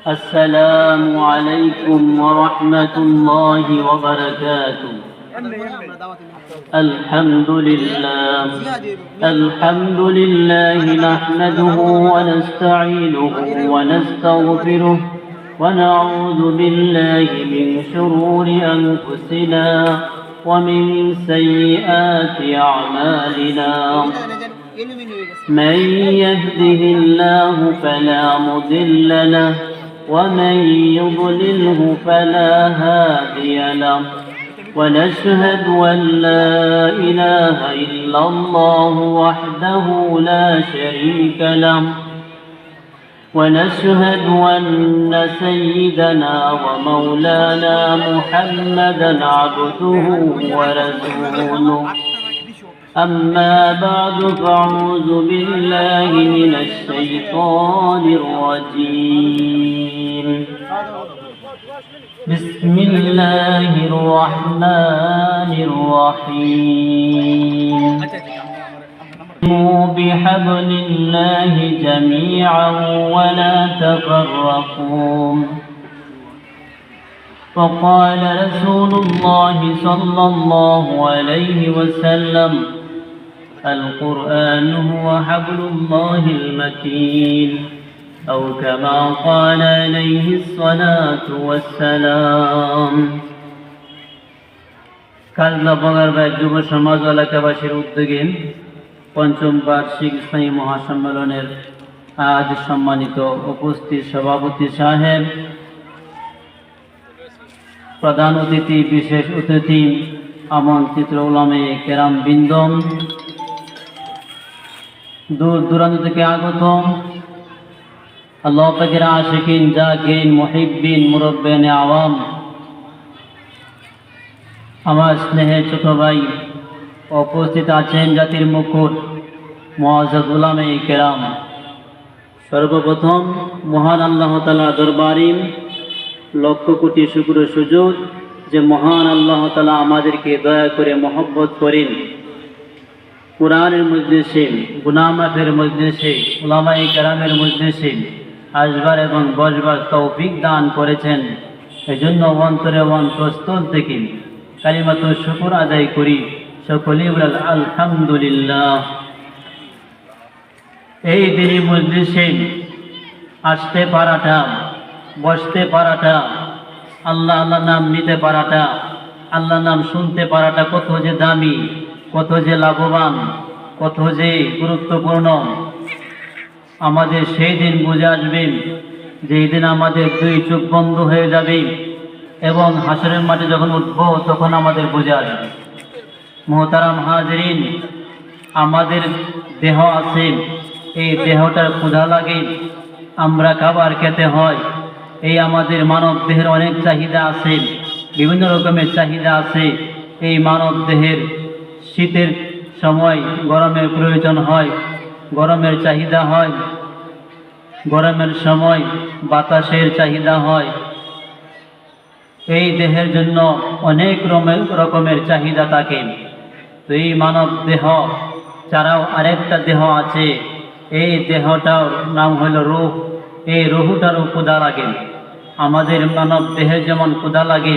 السلام عليكم ورحمة الله وبركاته. الحمد لله نحمده ونستعينه ونستغفره ونعوذ بالله من شرور أنفسنا ومن سيئات أعمالنا. من يهده الله فلا مضل له ومن يضلله فلا هادي له. ونشهد أن لا إله إلا الله وحده لا شريك له. ونشهد أن سيدنا ومولانا محمدا عبده ورسوله. أما بعد فأعوذ بالله من الشيطان الرجيم. بسم الله الرحمن الرحيم. بحبل الله جميعا ولا تفرقوا. فقال رسول الله صلى الله عليه وسلم: القرآن هو حبل الله المتين، أو كما قال عليه الصلاة والسلام. কাজলা বাগারবাগ যুব সমাজ এলাকাবাসীর উদ্যোগে পঞ্চম বার্ষিক ইসলামী মহাসম্মেলনের আজ সম্মানিত উপস্থিত সভাপতি সাহেব, প্রধান অতিথি, বিশেষ অতিথি, আমন্ত্রিত উলামায়ে কেরাম বৃন্দ, দূর দূরান্ত থেকে আগত আল্লাহ পাকের আশিকিন, জাকিরিন, মুহিব্বিন, মুরব্বিয়ানে আওয়াম, আমার স্নেহের ছোট ভাই, উপস্থিত আছেন জাতির মুকুট মুআজ্জাজ উলামায়ে কেরাম। সর্বপ্রথম মহান আল্লাহ তাআলার দরবারে লক্ষ কোটি শুকর সুজুদ যে মহান আল্লাহ তাআলা আমাদেরকে দয়া করে মহব্বত করেন, কুরআনের মজলিসে, গুনাহ মাফের মজলিসে, উলামায়ে কেরামের মজলিসে আসবার এবং বসবার তৌফিক দান করেছেন। এজন্য অন্তরে অন্তঃস্থল থেকে কালিমাতু শুকর আদায় করি। সকলেই বলেন আলহামদুলিল্লাহ। এই দিনই মজলিসে আসতে পারাটা, বসতে পারাটা, আল্লাহ আল্লাহ নাম নিতে পারাটা, আল্লাহ নাম শুনতে পারাটা কত যে দামি, কত যে লাভবান, কত যে গুরুত্বপূর্ণ। আমাদের সেই দিন বুঝে আসবে যেই দিন আমাদের দুই চোখ বন্ধ হয়ে যাবে এবং হাসরের মাঠে যখন উঠবো তখন আমাদের বুঝে আসবে। মুহতারাম হাজিরিন, আমাদের দেহ আছে, এই দেহটার ক্ষুধা লাগে, আমরা খাবার খেতে হয়। এই আমাদের মানব দেহের অনেক চাহিদা আছে, বিভিন্ন রকমের চাহিদা আছে। এই মানব দেহের শীতের সময় গরমের প্রয়োজন হয়, গরমের চাহিদা হয়, গরমের সময় বাতাসের চাহিদা হয়। এই দেহের জন্য অনেক রকমের চাহিদা থাকে। তো এই মানব দেহ ছাড়াও আরেকটা দেহ আছে, এই দেহটার নাম হলো রূহ। এই রুহটারও ক্ষুধা লাগে। আমাদের মানব দেহের যেমন ক্ষুধা লাগে,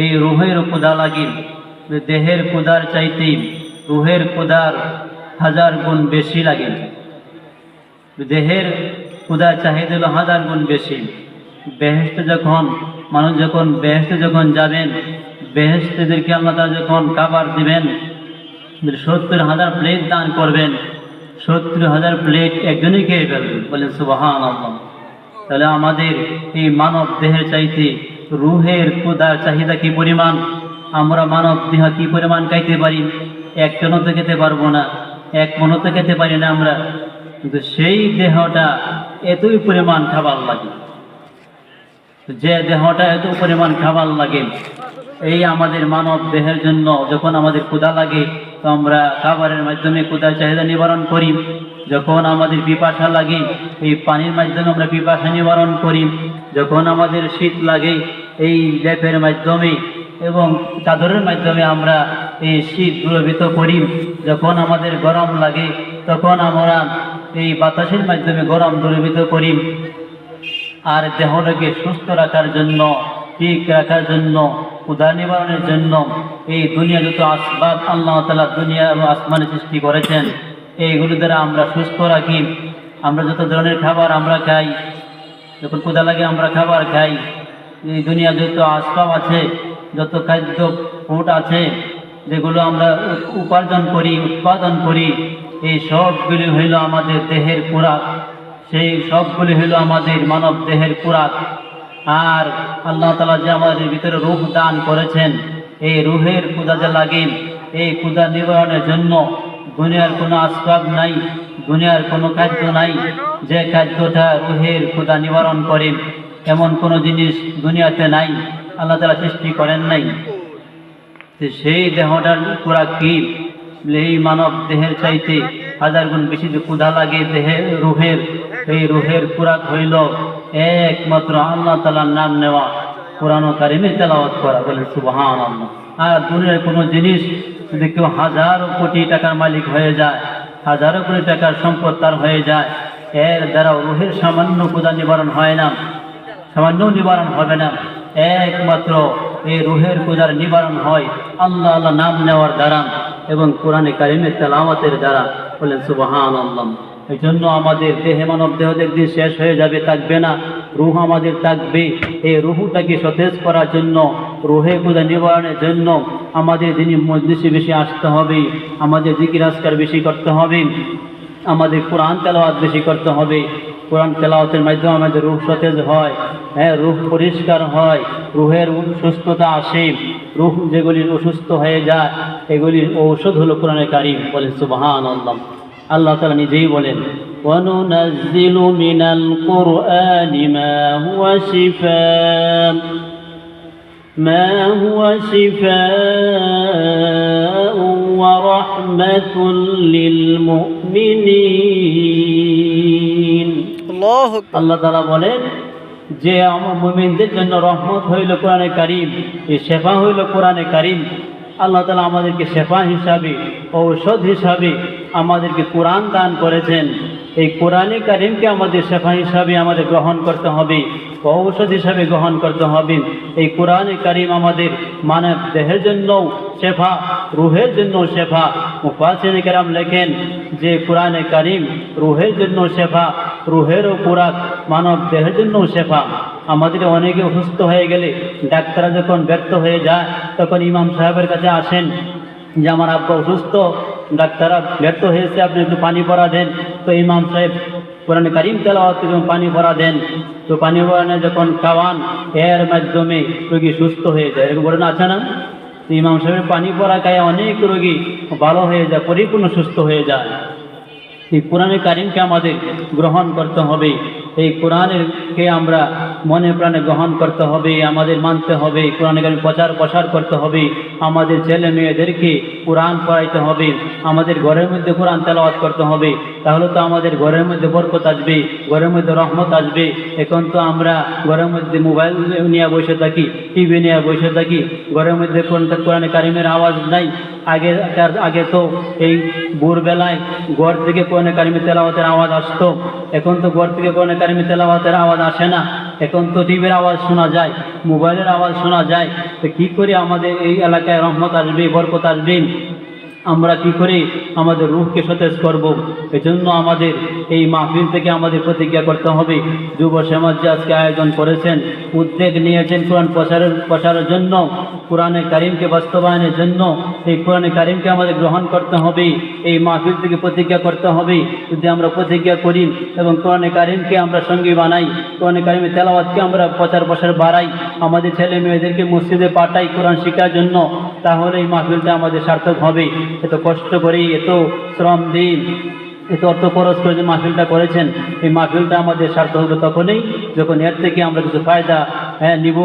এই রুহেরও ক্ষুধা লাগে। দেহের ক্ষুধার চাইতে রুহের ক্ষুধার 1000 গুণ বেশি লাগে। দেহের ক্ষুধার চাহিদা হলো 1000 গুণ বেশি। বেহেশতে যখন মানুষ বেহেশতে যখন যাবেন, বেহেশতেদেরকে আল্লাহ তাআলা যখন খাবার দিবেন, 70,000 প্লেট দান করবেন, 70,000 প্লেট একজনই খেয়ে ফেলবেন। বলেন সুবহানাল্লাহ। তাহলে আমাদের এই মানব দেহের চাইতে রুহের ক্ষুধার চাহিদা কি পরিমাণ, আমরা মানব দেহ কি পরিমাণ খাইতে পারি? 1 টনও তো খেতে পারবো না, 1 মণও তো খেতে পারি না আমরা। কিন্তু সেই দেহটা এতই পরিমাণ খাবার লাগে, যে দেহটা এত পরিমাণ খাবার লাগে, এই আমাদের মানব দেহের জন্য যখন আমাদের ক্ষুধা লাগে তো আমরা খাবারের মাধ্যমে ক্ষুধার চাহিদা নিবারণ করি। যখন আমাদের পিপাসা লাগে এই পানির মাধ্যমে আমরা পিপাসা নিবারণ করি। যখন আমাদের শীত লাগে এই লেপের মাধ্যমে এবং চাদরের মাধ্যমে আমরা এই শীত দূরীভূত করি। যখন আমাদের গরম লাগে তখন আমরা এই বাতাসের মাধ্যমে গরম দূরীভূত করি। আর দেহটাকে সুস্থ রাখার জন্য, ঠিক রাখার জন্য, ক্ষুধা নিবারণের জন্য এই দুনিয়া যত আসবাব আল্লাহ তাআলা দুনিয়া এবং আসমানে সৃষ্টি করেছেন, এইগুলো দ্বারা আমরা সুস্থ রাখি। আমরা যত ধরনের খাবার আমরা খাই, যখন ক্ষুধা লাগে আমরা খাবার খাই। এই দুনিয়া যত আসবাব আছে, যত খাদ্য ফুড আছে, যেগুলো আমরা উৎপাদন করি, এই সবগুলি হইল আমাদের দেহের খোরাক। সেই সবগুলি হইল আমাদের মানব দেহের খোরাক। আর আল্লাহ তাআলা যে আমাদের ভিতরে রূহ দান করেছেন, এই রূহের ক্ষুধা যে লাগে, এই ক্ষুধা নিবারণের জন্য দুনিয়ার কোনো আসবাব নাই, দুনিয়ার কোনো খাদ্য নাই যে খাদ্যটা রূহের ক্ষুধা নিবারণ করে। এমন কোনো জিনিস দুনিয়াতে নাই, আল্লাহ তাআলা সৃষ্টি করেন নাই। সেই দেহটার খোরাক কি? এই মানব দেহের চাইতে 1000 গুণ বেশি যে ক্ষুধা লাগে দেহের রূহের, এই রূহের খোরাক হইল একমাত্র আল্লাহ তাআলার নাম নেওয়া, কোরআন কারিমে তেলাওয়াত করা। বলে সুবহানাল্লাহ। আর দুনিয়ার কোনো জিনিস যদি কেউ 1000 কোটি টাকার মালিক হয়ে যায়, 1000 কোটি টাকার সম্পদ তার হয়ে যায়, এর দ্বারা রূহের সামান্য ক্ষুধা নিবারণ হয় না, সামান্য নিবারণ হবে না। একমাত্র এই রূহের ক্ষুধার নিবারণ হয় আল্লাহ আল্লাহ নাম নেওয়ার দ্বারা এবং কোরআনে কারিমের তেলাওয়াতের দ্বারা। বলেন সুবহানাল্লাহ। এই জন্য আমাদের দেহে, মানব দেহ একদিন শেষ হয়ে যাবে, থাকবে না, রূহ আমাদের থাকবে। এই রূহটাকে সতেজ করার জন্য, রূহে ক্ষুধা নিবারণের জন্য আমাদের দিনই মজলিসে বেশি আসতে হবে, আমাদের জিকির আজকার বেশি করতে হবে, আমাদের কোরআন তেলাওয়াত বেশি করতে হবে। কোরআন তেলাওয়াতের মাধ্যমে আমাদের রূহ সতেজ হয়, রূহ পরিষ্কার হয়, রূহের সুস্থতা আসে। রূহ যেগুলি অসুস্থ হয়ে যায়, এগুলির ঔষধ হলো কোরআনে কারিম। বলেন সুবহানাল্লাহ। আল্লাহ তাআলা নিজেই বলেন, ওয়ানুনাজ্জিলু মিনাল কুরআনি মা হুয়া শিফাউন ওয়া রাহমাতুল লিল মুমিনিন। আল্লাহ তাআলা বলেন যে আমার মুমিনদের জন্য রহমত হইল কোরআনে কারিম, এই শেফা হইল কোরআনে কারিম। আল্লাহ তাআলা আমাদেরকে শেফা হিসাবে, ঔষধ হিসাবে আমাদেরকে কোরআন দান করেছেন। এই কোরআনে কারিমকে আমাদের শেফা হিসাবে আমাদের গ্রহণ করতে হবে, ঔষধ হিসাবে গ্রহণ করতে হবে। এই কোরআনে কারিম আমাদের মানব দেহের জন্য শেফা, রূহের জন্য শেফা। মুফাসসিরিনে কেরাম লেখেন যে কোরআনে কারিম রূহের জন্য শেফা, রূহেরও খোরাক, মানব দেহের জন্য শেফা। আমাদের অনেকে অসুস্থ হয়ে গেলে, ডাক্তাররা যখন ব্যর্থ হয়ে যায়, তখন ইমাম সাহেবের কাছে আসেন যে আমার আব্বা অসুস্থ, ডাক্তাররা ব্যর্থ হয়েছে, আপনি একটু পানি ভরা দেন। তো ইমাম সাহেব কোরআনে কারিম তেলাওয়াত করে পানি ভরা দেন। তো পানি ভরানো যখন খাওয়ান, এর মাধ্যমে রোগী সুস্থ হয়ে যায়। এরকম বলেন আছে না? ইমাম সাহেবের পানি ভরা খায় অনেক রোগী ভালো হয়ে যায়, পরিপূর্ণ সুস্থ হয়ে যায়। এই কোরআনে কারিমকে আমাদের গ্রহণ করতে হবে, এই কোরআনকে আমরা মনে প্রাণে গ্রহণ করতে হবে, আমাদের মানতে হবে। কোরআনে কারিম প্রচার করতে হবে, আমাদের ছেলে মেয়েদেরকে কোরআন পড়াইতে হবে, আমাদের ঘরের মধ্যে কোরআন তেলাওয়াত করতে হবে। তাহলে তো আমাদের ঘরের মধ্যে বরকত আসবে, ঘরের মধ্যে রহমত আসবে। এখন তো আমরা ঘরের মধ্যে মোবাইল নিয়ে বসে থাকি, টিভি নিয়ে বসে থাকি, ঘরের মধ্যে কোরআনে কারিমের আওয়াজ নাই। আগে তো এই ভোরবেলায় ঘর থেকে কোরআনে কারিমে তেলাওয়াতের আওয়াজ আসতো, এখন তো ঘর থেকে কোরআনে কারিমে তেলাওয়াতের আওয়াজ আসে না। এখন তো টিভির আওয়াজ শোনা যায়, মোবাইলের আওয়াজ শোনা যায়। তো কী করে আমাদের এই এলাকায় রহমত আসবে, বরকত আসবে? আমরা কি করে আমাদের রূহকে সতেজ করব? এজন্য আমাদের এই মাহফিল থেকে আমাদের প্রতিজ্ঞা করতে হবে। যুব সমাজ যে আজকে আয়োজন করেছেন, উদ্যোগ নিয়েছেন কোরআন প্রচারের জন্য, কোরআনে কারিমকে বাস্তবায়নের জন্য, এই কোরআনে কারিমকে আমাদের গ্রহণ করতে হবে। এই মাহফিল থেকে প্রতিজ্ঞা করতে হবে। যদি আমরা প্রতিজ্ঞা করি এবং কোরআনে কারিমকে আমরা সঙ্গী বানাই, কোরআনে কারিমের তেলাওয়াতকে আমরা প্রচার বাড়াই, আমাদের ছেলে মেয়েদেরকে মসজিদে পাঠাই কোরআন শেখার জন্য, তাহলে এই মাহফিলটা আমাদের সার্থক হবে। এত কষ্ট করি, এত শ্রম দিন, এত অর্থ খরচ করে যে মাহফিলটা করেছেন, এই মাহফিলটা আমাদের সার্থক হবে তখনই যখন এর থেকে আমরা কিছু ফায়দা নিব,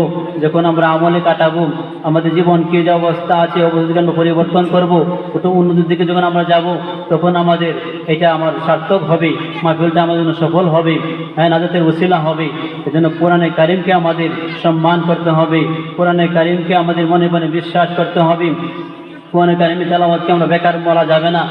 যখন আমরা আমলে কাটাবো, আমাদের জীবন কি যে অবস্থা আছে, অবস্থাকে আমরা পরিবর্তন করবো, ওটা উন্নতির দিকে যখন আমরা যাব, তখন আমাদের এটা আমার সার্থক হবে, মাহফিলটা আমাদের জন্য সফল হবে, নাজাতের ওসিলা হবে। এজন্য কোরআনে কারিমকে আমাদের সম্মান করতে হবে, কোরআনে কারিমকে আমাদের মনে মনে বিশ্বাস করতে হবে। কোরআনে কারিমের তেলাওয়াতকে আমরা বেকার বলা যাবে না।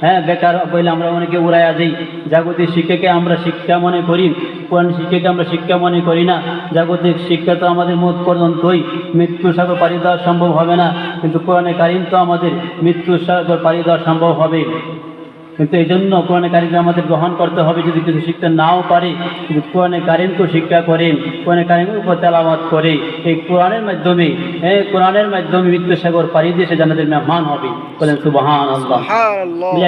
হ্যাঁ, বেকার বলে আমরা অনেকে উড়াইয়া দিই। জাগতিক শিক্ষাকে আমরা শিক্ষা মনে করি, কোরআন শিক্ষাকে আমরা শিক্ষা মনে করি না। জাগতিক শিক্ষা তো আমাদের মত পর্যন্তই, মৃত্যু সাগর পাড়ি দেওয়া সম্ভব হবে না, কিন্তু কোরআনে কারিম তো আমাদের মৃত্যু সাগর পাড়ি দেওয়া সম্ভব হবে। কিন্তু এই জন্য কোরআনে কারিমকে আমাদের গ্রহণ করতে হবে। যদি কিছু শিখতে নাও পারে, কিন্তু কোরআনে কারিমকে শিক্ষা করেন, কোরআনে কারিমের উপর তেলাওয়াত করে, এই কোরআনের মাধ্যমে মৃত্যু সাগর পাড়ি দিয়ে সে জান্নাতের মেহমান হবে। বলেন সুবহানাল্লাহ।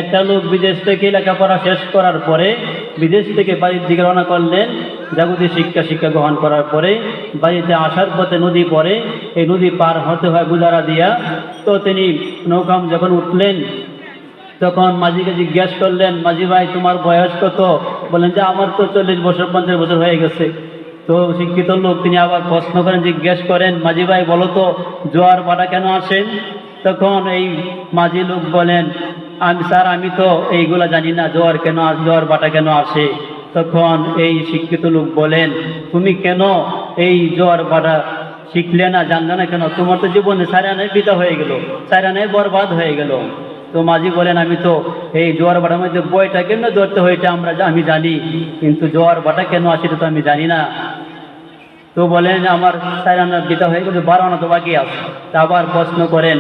একটা লোক বিদেশ থেকে লেখাপড়া শেষ করার পরে বিদেশ থেকে বাড়ির দিকে রওনা করলেন। জাগতিক শিক্ষা গ্রহণ করার পরে বাড়িতে আসার পথে নদী পড়ে, এই নদী পার হতে হয় গুজারা দিয়া। তো তিনি নৌকাম যখন উঠলেন, তখন মাঝিকে জিজ্ঞেস করলেন, মাঝি ভাই তোমার বয়স কত? বলেন যে আমার তো 40 বছর 50 বছর হয়ে গেছে। তো শিক্ষিত লোক তিনি আবার প্রশ্ন করেন, জিজ্ঞেস করেন, মাঝি ভাই বলো তো জোয়ার ভাটা কেন আসেন? তখন এই মাঝি লোক বলেন, আমি তো এইগুলা জানি না, জোয়ার ভাটা কেন আসে। তখন এই শিক্ষিত লোক বলেন, তুমি কেন এই জোয়ার ভাটা শিখলে না, জানলে না কেন? তোমার তো জীবনে সারানায় পিতা হয়ে গেল, সারানায় বরবাদ হয়ে গেল। তো মাঝি বলেন, আমি তো এই জোয়ার ভাটার মধ্যে বইটা কেন ধরতে হয় এটা আমি জানি, কিন্তু জোয়ার ভাটা কেন আসে এটা তো আমি জানি না। তো বলেন, আমার 4 আনা বিতা হয়ে গেছে, 12 আনা তো বাকি আছে। তা আবার প্রশ্ন করেন,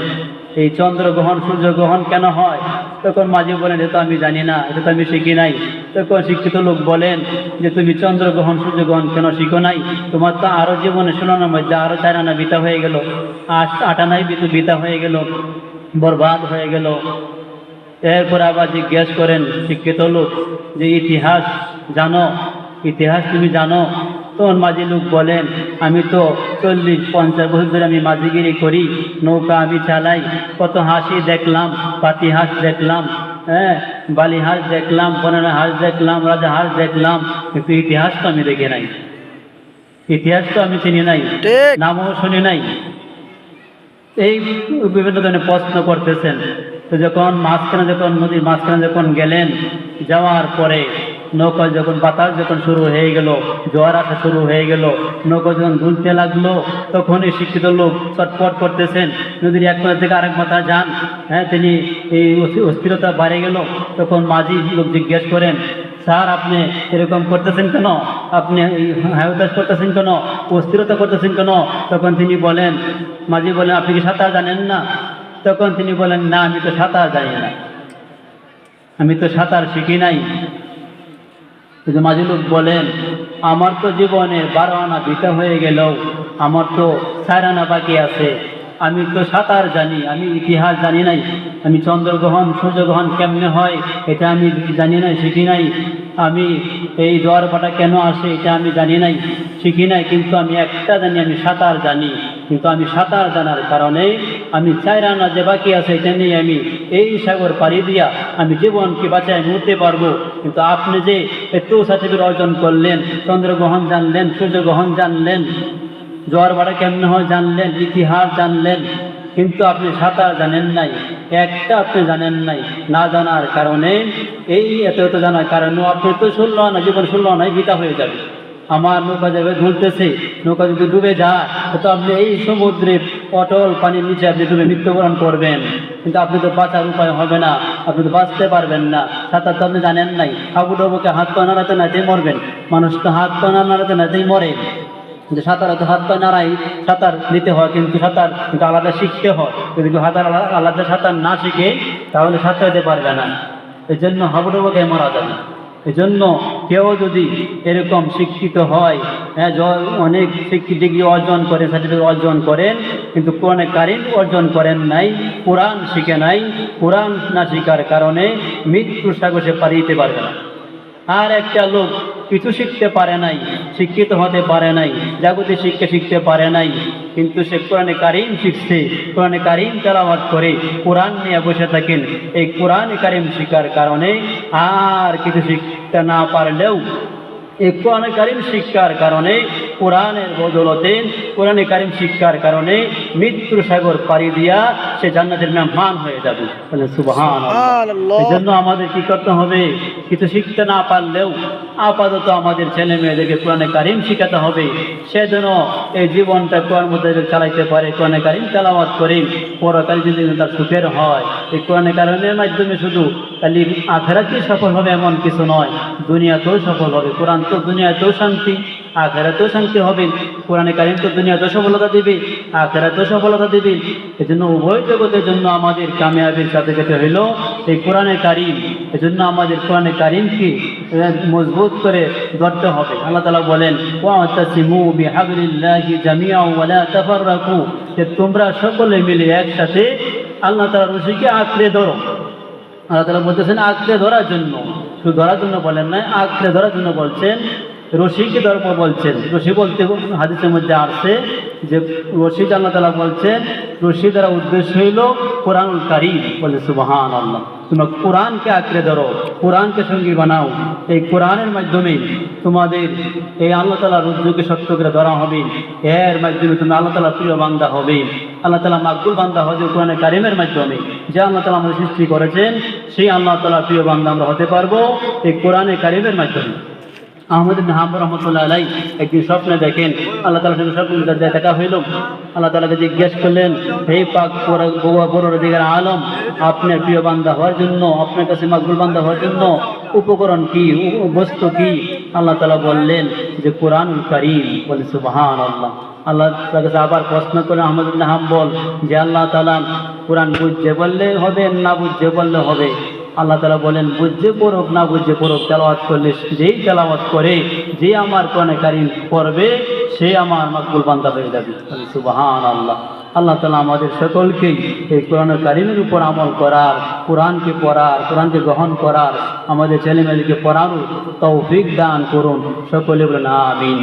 এই চন্দ্রগ্রহণ সূর্যগ্রহণ কেন হয়? তখন মাঝি বলেন, এটা তো আমি জানি না, এটা তো আমি শিখি নাই। তখন শিক্ষিত লোক বলেন যে তুমি চন্দ্রগ্রহণ সূর্যগ্রহণ কেন শিখো নাই? তোমার তো আরও জীবনে 16 আনার মধ্যে আরও 4 আনা বিতা হয়ে গেল, 8 আনাই বিতা হয়ে গেল, বরবাদ হয়ে গেল। এরপর আবার জিজ্ঞেস করেন শিক্ষিত লোক যে ইতিহাস তুমি জানো? তখন মাঝি লোক বলেন, আমি তো 40-50 বছর ধরে আমি মাঝিগিরি করি, নৌকা আমি চালাই, কত হাসি দেখলাম, পাতি হাঁস দেখলাম, হ্যাঁ, বালি হাঁস দেখলাম, বনানা হাঁস দেখলাম, রাজা হাঁস দেখলাম, কিন্তু ইতিহাস তো আমি দেখি নাই, ইতিহাস তো আমি চিনি নাই, নামও শুনি নাই। এই বিভিন্ন ধরনের প্রশ্ন করতেছেন। তো যখন নদীর মাঝখানে যখন গেলেন, যাওয়ার পরে নৌকা যখন বাতাস যখন শুরু হয়ে গেল, জোয়ার আসা শুরু হয়ে গেল, নৌকা যখন দুলতে লাগলো, তখন এই শিক্ষিত লোক চটপট করতেছেন, নদীর এক মাথা থেকে আরেক মাথা যান। হ্যাঁ, তিনি এই অস্থিরতা বাড়ে গেল। তখন মাঝি লোক জিজ্ঞেস করেন, স্যার আপনি এরকম করতেছেন কেন? আপনি এই হায়তাস করতেছেন কেন? অস্থিরতা করতেছেন কেন? তখন তিনি বলেন, মাঝি বলেন, আপনি কি সাঁতার জানেন না? তখন তিনি বলেন, না, আমি তো সাঁতার জানি না, আমি তো সাঁতার শিখি নাই। মাঝি লোক বলেন, আমার তো জীবনে 12 আনা বিতা হয়ে গেল, আমার তো 4 আনা বাকি আছে, আমি তো সাঁতার জানি, আমি ইতিহাস জানি নাই, আমি চন্দ্রগ্রহণ সূর্যগ্রহণ কেমনে হয় এটা আমি জানি নাই, শিখি নাই, আমি এই জোয়ার ভাটা কেন আসে এটা আমি জানি নাই, শিখি নাই, কিন্তু আমি একটা জানি, আমি সাঁতার জানি। কিন্তু আমি সাঁতার জানার কারণে আমি 4 আনা যে বাকি আছে এটা নিয়ে আমি এই সাগর পাড়ি দিয়া আমি জীবনকে বাঁচায় মরতে পারবো। কিন্তু আপনি যে এত সার্টিফিকেট অর্জন করলেন, চন্দ্রগ্রহণ জানলেন, সূর্যগ্রহণ জানলেন, জোয়ার ভাটা কেমনে হয় জানলেন, ইতিহাস জানলেন, কিন্তু আপনি সাঁতার জানেন নাই, একটা আপনি জানেন নাই। না জানার কারণে এত জানার কারণেও আপনি তো 16 আনা জীবন 16 আনাই বিতা হয়ে যাবে। আমার নৌকা যাবে ঝুলতেছে, নৌকা যদি ডুবে যায় তো আপনি এই সমুদ্রের অটল পানির নিচে আপনি ডুবে মৃত্যুবরণ করবেন, কিন্তু আপনি তো বাঁচার উপায় হবে না, আপনি তো বাঁচতে পারবেন না। সাঁতার তো আপনি জানেন নাই, হাবুডুবুকে হাত পা নাড়াতে নাড়াতেই মরবেন, মানুষ তো হাত পা নাড়াতে নাড়াতেই মরে। যে সাঁতার তো হাত পা নাড়াই সাঁতার নিতে হয়, কিন্তু সাঁতার কিন্তু আলাদা শিখতে হয়, যদি আলাদা সাঁতার না শিখে তাহলে সাঁতার দিতে পারবে না, এই জন্য হাবুডুবুকে মারা যাবে। এই জন্য কেউ যদি এরকম শিক্ষিত হয়, হ্যাঁ, অনেক শিক্ষিত ডিগ্রি অর্জন করেন, সার্টিফিকেট অর্জন করেন, কিন্তু কোরআনে কারিম অর্জন করেন নাই, কোরআন শিখে নাই, কোরআন না শিখার কারণে মৃত্যুর সাগর সে পাড়ি দিতে পারবে না। আর একটা লোক কিছু শিখতে পারে নাই, শিক্ষিত হতে পারে নাই, জাগতিক শিক্ষা শিখতে পারে নাই, কিন্তু সে কোরআনে কারিম শিখছে, কোরআনে কারিম তেলাওয়াত করে কোরআন নিয়ে বসে থাকেন। এই কোরআনে কারিম শিখার কারণে আর কিছু শিখতে না পারলেও এই কোরআনে কারিম শিক্ষার কারণে, কোরআনের বদৌলতে, কোরআনে কারিম শিক্ষার কারণে মৃত্যুর সাগর পাড়ি দিয়া সে জান্নাতের মেহমান হয়ে যাবে। সুবহানাল্লাহ। এই জন্য আমাদের কি করতে হবে? কিছু শিখতে না পারলেও আপাতত আমাদের ছেলে মেয়েদেরকে কোরআনে কারিম শিখাতে হবে, সে যেন এই জীবনটা কোরআন মধ্যে চালাইতে পারে, কোরআনে কারিম তেলাওয়াত করে পরকালে যদি তার সুখের হয়। এই কোরআনে কারিমের মাধ্যমে শুধু খালি আখেরাতেই সফল হবে এমন কিছু নয়, দুনিয়াতেও সফল হবে। কোরআন তো দুনিয়াতেও শান্তি, আখেরাতেও শান্তি হবে। কোরআনে কারিম তো দুনিয়াতেও সফলতা দেবে, আখেরাতেও সফলতা দেবে। এজন্য উভয় জগতের জন্য আমাদের কামিয়াবির সাথে যেতে হইল এই কোরআনে কারিম। এজন্য আমাদের কোরআনে কারিমকে মজবুত করে ধরতে হবে। আল্লাহ তাআলা বলেন, ওয়াতাসিমু বিহাবলিল্লাহি জামিআন ওয়া লা তাফাররাকু, যে তোমরা সকলে মিলে একসাথে আল্লাহ তাআলার রশিকে আঁকড়ে ধরো। আল্লাহ তাআলা বলতেছেন আঁকড়ে ধরার জন্য, শুধু ধরার জন্য বলেন না, আঁকড়ে ধরার জন্য বলছেন। রশিকে ধর্ম বলছেন, রশি বলতে হাদিসের মধ্যে আসছে যে রশিদ আল্লাহ তাআলা বলছেন, রশি দ্বারা উদ্দেশ্য হইল কোরআনুল কারীম। বলে সুবহানাল্লাহ, তোমরা কোরআনকে আঁকড়ে ধরো, কোরআনকে সঙ্গী বানাও। এই কোরআনের মাধ্যমে তোমাদের এই আল্লাহ তাআলার রজ্জুকে শক্ত করে ধরা হবে। এর মাধ্যমে তুমি আল্লাহ তাআলার প্রিয় বান্দা হবে, আল্লাহ তাআলা মাকবুল বান্দা হবে। কোরআনে কারিমের মাধ্যমে যে আল্লাহ তাআলা আমাদের সৃষ্টি করেছেন, সেই আল্লাহ তাআলার প্রিয় বান্দা আমরা হতে পারবো এই কোরআনে কারিমের মাধ্যমে। আহমদ ইবনে হাম্বল রহমতুল্লাহ আলাইহি একদিন স্বপ্নে দেখেন আল্লাহ তাআলার সঙ্গে স্বপ্নে দেখা হইল। আল্লাহ তাআলাকে জিজ্ঞেস করলেন, হে পাক পরওয়ারদিগার আলম, আপনার প্রিয় বান্দা হওয়ার জন্য, আপনার কাছে মাকবুল বান্দা হওয়ার জন্য উপকরণ কি, বস্তু কি? আল্লাহ তাআলা বললেন যে কোরআনুল কারীম। বলে সুবহানাল্লাহ। আল্লাহ তাআলার কাছে আবার প্রশ্ন করে আহমদ ইবনে হাম্বল যে আল্লাহ তাআলা কোরআন বুঝতে বললে হবে না বুঝতে বললে হবে? আল্লাহ তাআলা বলেন, বুঝতে পড়ুক না বুঝতে পড়ুক, তেলাওয়াত করলে, যেই তেলাওয়াত করে, যে আমার কোরআনে কারীম পড়বে, সে আমার মাকবুল বান্দা হয়ে যাবে। সুবহানাল্লাহ। আল্লাহ তাআলা আমাদের সকলকেই এই কোরআনে কারীমের উপর আমল করার, কোরআনকে পড়ার, কোরআনকে গ্রহণ করার, আমাদের ছেলেমেয়েদেরকে পড়ানোর তৌফিক দান করুন। সকলে বলেন আমিন।